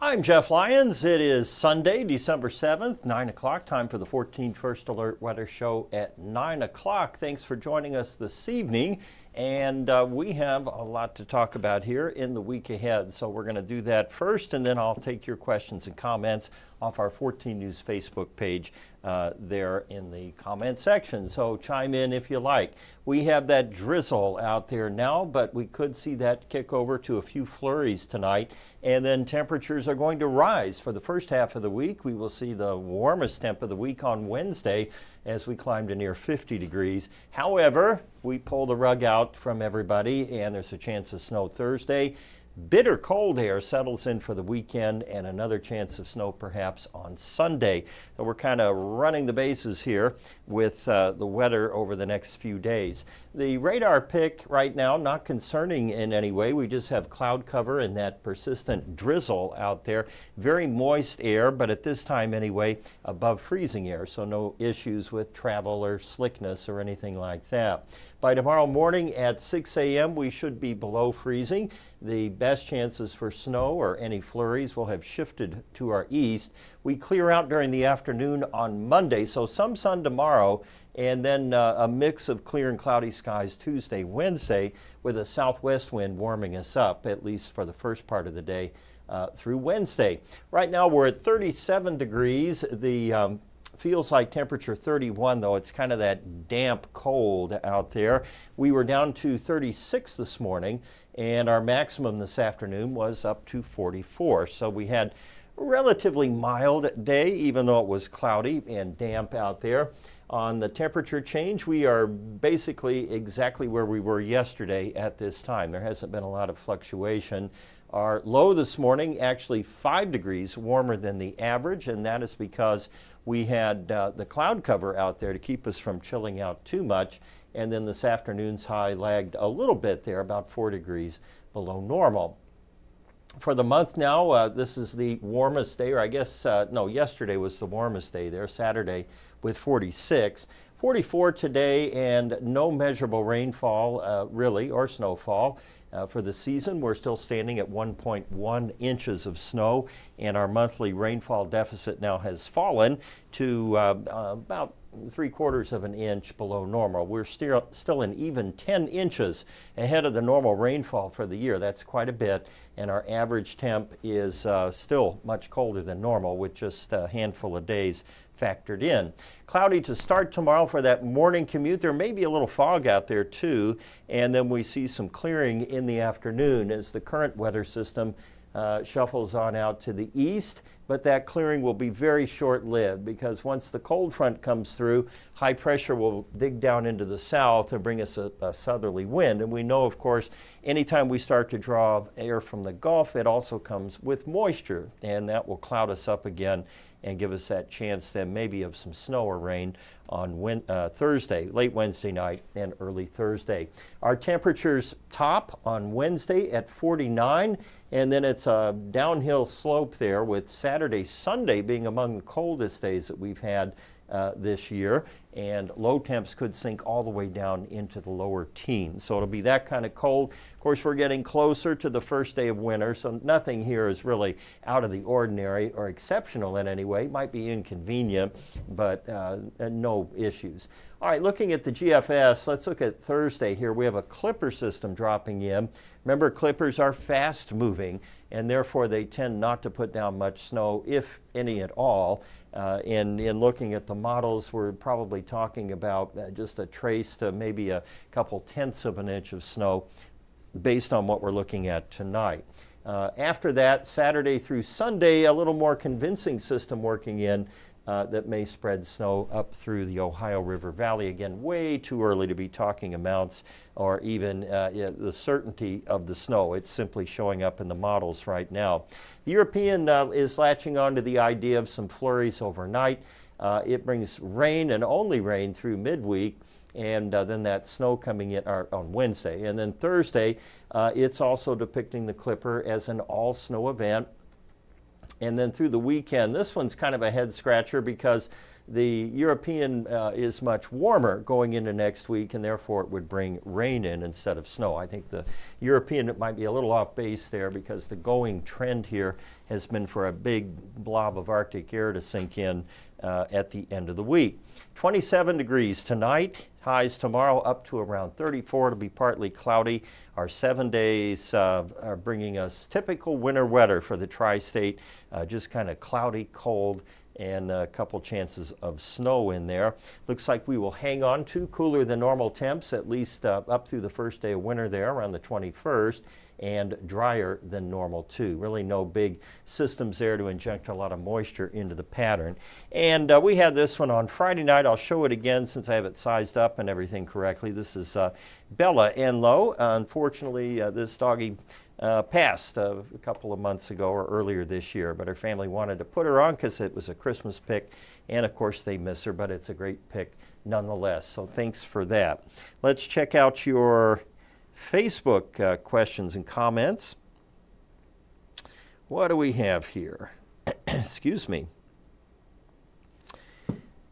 I'm Jeff Lyons. It is Sunday, December 7th, 9 o'clock. Time for the 14 First Alert Weather Show at 9 o'clock. Thanks for joining us this evening. And we have a lot to talk about here in the week ahead. So we're going to do that first, and then I'll take your questions and comments off our 14 News Facebook page there in the comment section. So chime in if you like. We have that drizzle out there now, but we could see that kick over to a few flurries tonight. And then temperatures are going to rise for the first half of the week. We will see the warmest temp of the week on Wednesday as we climb to near 50 degrees. However, we pull the rug out from everybody, and there's a chance of snow Thursday. Bitter cold air settles in for the weekend, and another chance of snow perhaps on Sunday. So we're kind of running the bases here with the weather over the next few days. The radar pic right now, not concerning in any way. We just have cloud cover and that persistent drizzle out there. Very moist air, but at this time anyway, above freezing air. So no issues with travel or slickness or anything like that. By tomorrow morning at 6 a.m., we should be below freezing. The best chances for snow or any flurries will have shifted to our east. We clear out during the afternoon on Monday, so some sun tomorrow, and then a mix of clear and cloudy skies Tuesday, Wednesday, with a southwest wind warming us up, at least for the first part of the day through Wednesday. Right now we're at 37 degrees. The feels like temperature 31, though. It's kind of that damp cold out there. We were down to 36 this morning, and our maximum this afternoon was up to 44. So we had a relatively mild day, even though it was cloudy and damp out there. On the temperature change, we are basically exactly where we were yesterday at this time. There hasn't been a lot of fluctuation. Our low this morning, actually 5 degrees warmer than the average, and that is because we had the cloud cover out there to keep us from chilling out too much. And then this afternoon's high lagged a little bit there, about 4 degrees below normal. For the month now, this is the warmest day, or I guess, no, yesterday was the warmest day there, Saturday with 46. 44 today, and no measurable rainfall really, or snowfall. For the season, we're still standing at 1.1 inches of snow, and our monthly rainfall deficit now has fallen to about 3/4 of an inch below normal. We're still an even 10 inches ahead of the normal rainfall for the year. That's quite a bit, and our average temp is still much colder than normal, with just a handful of days factored in. Cloudy to start tomorrow for that morning commute. There may be a little fog out there too, and then we see some clearing in the afternoon as the current weather system shuffles on out to the east, but that clearing will be very short-lived because once the cold front comes through, high pressure will dig down into the south and bring us a southerly wind. And we know, of course, anytime we start to draw air from the Gulf, it also comes with moisture, and that will cloud us up again and give us that chance then maybe of some snow or rain on Thursday, late Wednesday night and early Thursday. Our temperatures top on Wednesday at 49, and then it's a downhill slope there with Saturday, Sunday being among the coldest days that we've had this year, and low temps could sink all the way down into the lower teens. So it'll be that kind of cold. Of course, we're getting closer to the first day of winter, so nothing here is really out of the ordinary or exceptional in any way. It might be inconvenient, but no issues. All right, looking at the GFS, let's look at Thursday here. We have a clipper system dropping in. Remember, clippers are fast moving, and therefore they tend not to put down much snow, if any at all. In looking at the models, we're probably talking about just a trace to maybe a couple tenths of an inch of snow based on what we're looking at tonight. After that, Saturday through Sunday, a little more convincing system working in that may spread snow up through the Ohio River Valley. Again, way too early to be talking amounts or even the certainty of the snow. It's simply showing up in the models right now. The European is latching on to the idea of some flurries overnight. It brings rain and only rain through midweek, and then that snow coming in on Wednesday. And then Thursday, it's also depicting the Clipper as an all-snow event. And then through the weekend, this one's kind of a head scratcher because The European is much warmer going into next week, and therefore it would bring rain in instead of snow. I think the European might be a little off base there because the going trend here has been for a big blob of Arctic air to sink in at the end of the week. 27 degrees tonight. Highs tomorrow up to around 34. It'll be partly cloudy. Our 7 days are bringing us typical winter weather for the tri-state. Just kind of cloudy, cold, and a couple chances of snow in there. Looks like we will hang on to cooler than normal temps, at least up through the first day of winter there around the 21st, and drier than normal too. Really no big systems there to inject a lot of moisture into the pattern. And we had this one on Friday night. I'll show it again since I have it sized up and everything correctly. This is Bella Enlow. Unfortunately, this doggy passed a couple of months ago or earlier this year, but her family wanted to put her on because it was a Christmas pick, and of course they miss her, but it's a great pick nonetheless. So thanks for that. Let's check out your Facebook questions and comments. What do we have here? Excuse me.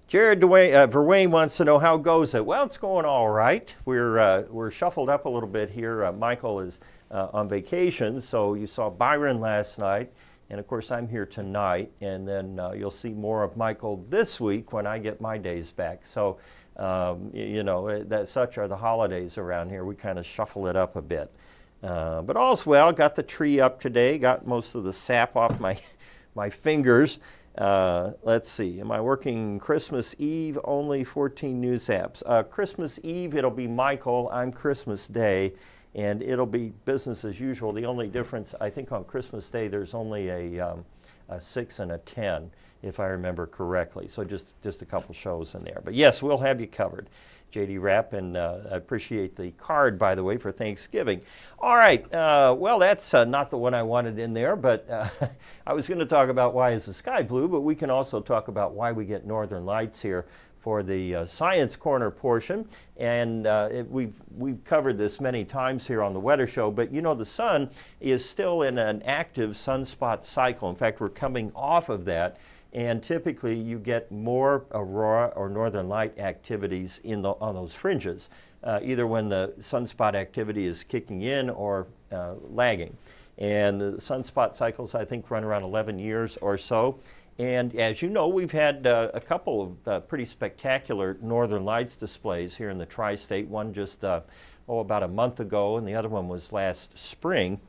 Jared Verwain wants to know, how goes it? Well, it's going all right. We're shuffled up a little bit here. Michael is on vacation, so you saw Byron last night, and of course I'm here tonight, and then you'll see more of Michael this week when I get my days back. So you know, such are the holidays around here. We kind of shuffle it up a bit. But all's well. Got the tree up today. Got most of the sap off my fingers. Let's see. Am I working Christmas Eve? Only 14 news apps. Christmas Eve, it'll be Michael. I'm Christmas Day, and it'll be business as usual. The only difference, I think, on Christmas Day, there's only a 6 and a 10. If I remember correctly. So just a couple shows in there. But yes, we'll have you covered, J.D. Rapp, and I appreciate the card, by the way, for Thanksgiving. All right, well, that's not the one I wanted in there, but I was going to talk about why is the sky blue, but we can also talk about why we get northern lights here for the Science Corner portion. And we've covered this many times here on the Weather Show, but you know the sun is still in an active sunspot cycle. In fact, we're coming off of that. And typically you get more aurora or northern light activities on those fringes, either when the sunspot activity is kicking in or lagging. And the sunspot cycles, I think, run around 11 years or so. And as you know, we've had a couple of pretty spectacular northern lights displays here in the tri-state. One just about a month ago, and the other one was last spring.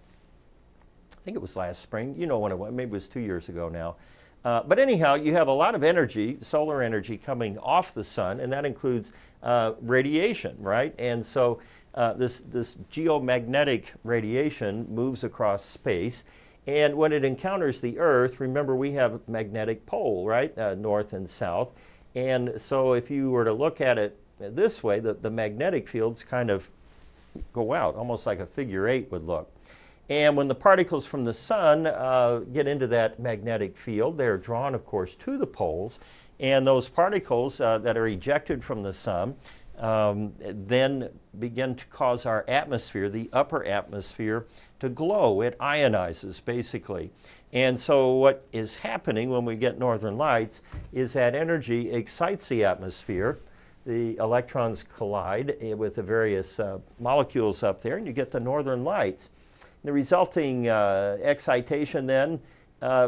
I think it was last spring. You know when it was. Maybe it was 2 years ago now. But anyhow, you have a lot of energy, solar energy, coming off the sun, and that includes radiation, right? And so this geomagnetic radiation moves across space, and when it encounters the Earth, remember we have a magnetic pole, right? North and south. And so if you were to look at it this way, the magnetic fields kind of go out, almost like a figure 8 would look. And when the particles from the sun get into that magnetic field, they're drawn, of course, to the poles. And those particles that are ejected from the sun then begin to cause our atmosphere, the upper atmosphere, to glow. It ionizes, basically. And so what is happening when we get northern lights is that energy excites the atmosphere. The electrons collide with the various molecules up there, and you get the northern lights. The resulting excitation then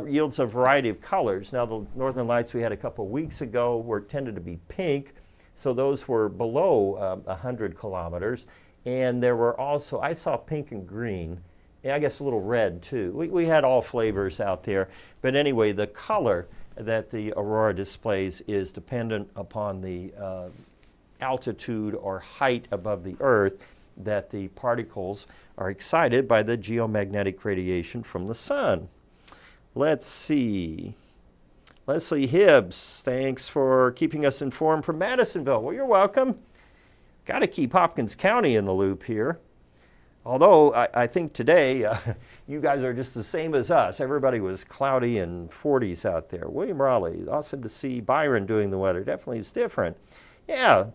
yields a variety of colors. Now, the northern lights we had a couple weeks ago tended to be pink, so those were below 100 kilometers. And there were also, I saw pink and green, and I guess a little red too. We had all flavors out there. But anyway, the color that the aurora displays is dependent upon the altitude or height above the Earth that the particles are excited by the geomagnetic radiation from the sun. Let's see. Leslie Hibbs, thanks for keeping us informed from Madisonville. Well, you're welcome. Got to keep Hopkins County in the loop here. Although I think today you guys are just the same as us. Everybody was cloudy and 40s out there. William Raleigh, awesome to see Byron doing the weather. Definitely it's different. Yeah.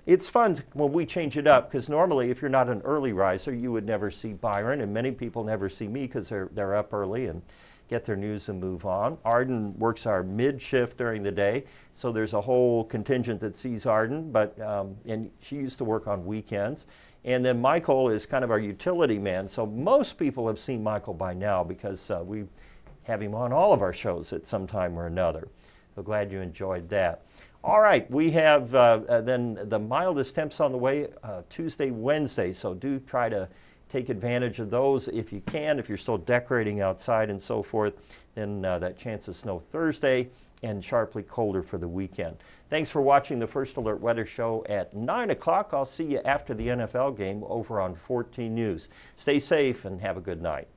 It's fun when we change it up, because normally if you're not an early riser, you would never see Byron, and many people never see me because they're up early and get their news and move on. Arden works our mid shift during the day, so there's a whole contingent that sees Arden, but and she used to work on weekends. And then Michael is kind of our utility man, so most people have seen Michael by now because we have him on all of our shows at some time or another. So glad you enjoyed that. All right, we have then the mildest temps on the way Tuesday, Wednesday, so do try to take advantage of those if you can. If you're still decorating outside and so forth, then that chance of snow Thursday and sharply colder for the weekend. Thanks for watching the First Alert Weather Show at 9 o'clock. I'll see you after the NFL game over on 14 News. Stay safe and have a good night.